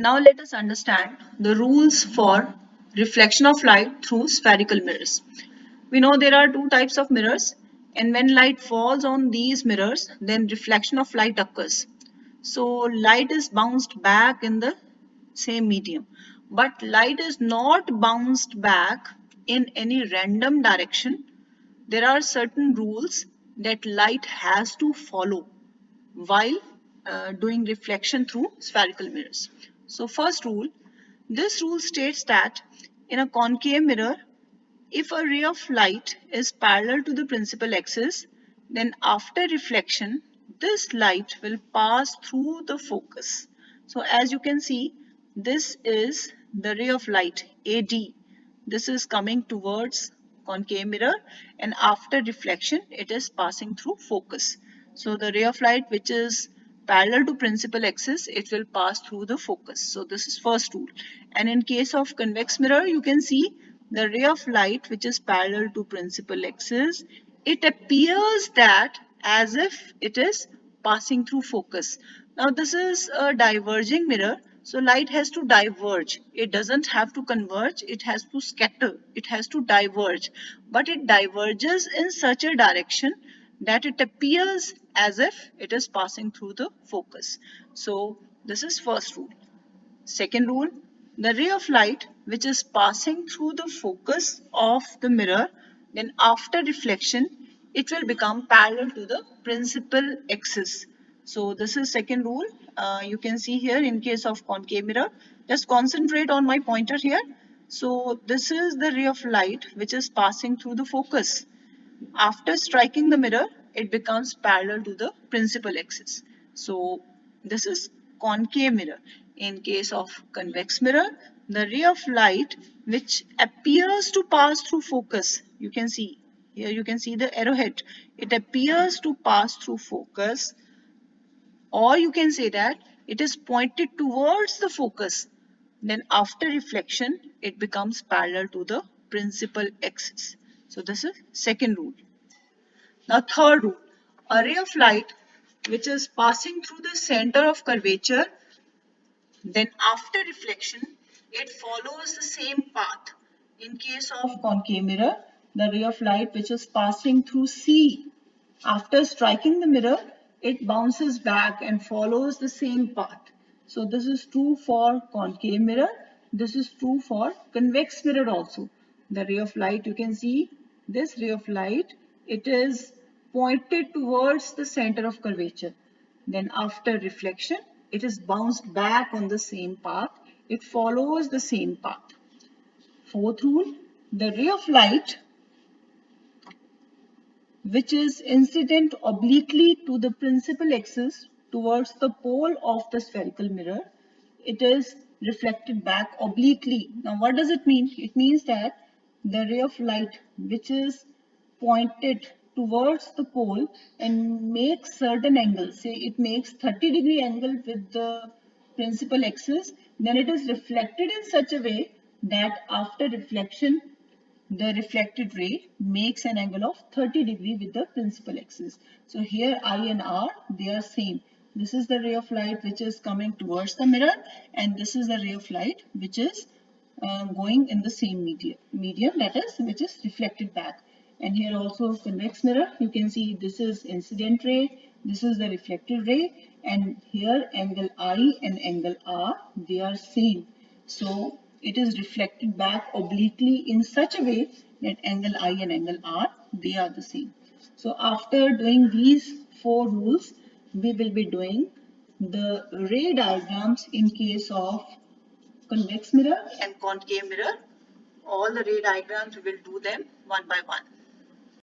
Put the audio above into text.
Now let us understand the rules for reflection of light through spherical mirrors. We know there are two types of mirrors, and when light falls on these mirrors, then reflection of light occurs. So light is bounced back in the same medium, but light is not bounced back in any random direction. There are certain rules that light has to follow while doing reflection through spherical mirrors. So first rule, this rule states that in a concave mirror, if a ray of light is parallel to the principal axis, then after reflection, this light will pass through the focus. So as you can see, this is the ray of light AD. This is coming towards concave mirror, and after reflection, it is passing through focus. So the ray of light which is parallel to principal axis, it will pass through the focus. So this is first rule. And in case of convex mirror, you can see the ray of light which is parallel to principal axis, it appears that as if it is passing through focus. Now this is a diverging mirror, so light has to diverge. It doesn't have to converge, it has to scatter, it has to diverge. But it diverges in such a direction that it appears as if it is passing through the focus. So this is first rule. Second rule, the ray of light which is passing through the focus of the mirror, then after reflection, it will become parallel to the principal axis. So this is second rule. You can see here in case of concave mirror, just concentrate on my pointer here. So this is the ray of light which is passing through the focus. After striking the mirror, it becomes parallel to the principal axis. So this is concave mirror. In case of convex mirror, the ray of light which appears to pass through focus, you can see here, you can see the arrowhead. It appears to pass through focus, or you can say that it is pointed towards the focus. Then after reflection, it becomes parallel to the principal axis. So this is second rule. Now third rule, a ray of light which is passing through the center of curvature, then after reflection, it follows the same path. In case of concave mirror, the ray of light which is passing through C, after striking the mirror, it bounces back and follows the same path. So this is true for concave mirror. This is true for convex mirror also. The ray of light, you can see this ray of light, it is pointed towards the center of curvature. Then after reflection, it is bounced back on the same path. It follows the same path. Fourth rule, the ray of light which is incident obliquely to the principal axis towards the pole of the spherical mirror, it is reflected back obliquely. Now what does it mean? It means that the ray of light which is pointed towards the pole and makes certain angles, say it makes 30-degree angle with the principal axis, then it is reflected in such a way that after reflection the reflected ray makes an angle of 30 degree with the principal axis. So here I and R, they are same. This is the ray of light which is coming towards the mirror, and this is the ray of light which is going in the same medium, that is, which is reflected back. And here also convex mirror, you can see this is incident ray, this is the reflected ray, and here angle I and angle R, they are same. So it is reflected back obliquely in such a way that angle I and angle R, they are the same. So after doing these four rules, we will be doing the ray diagrams in case of convex mirror and concave mirror. All the ray diagrams, we will do them one by one.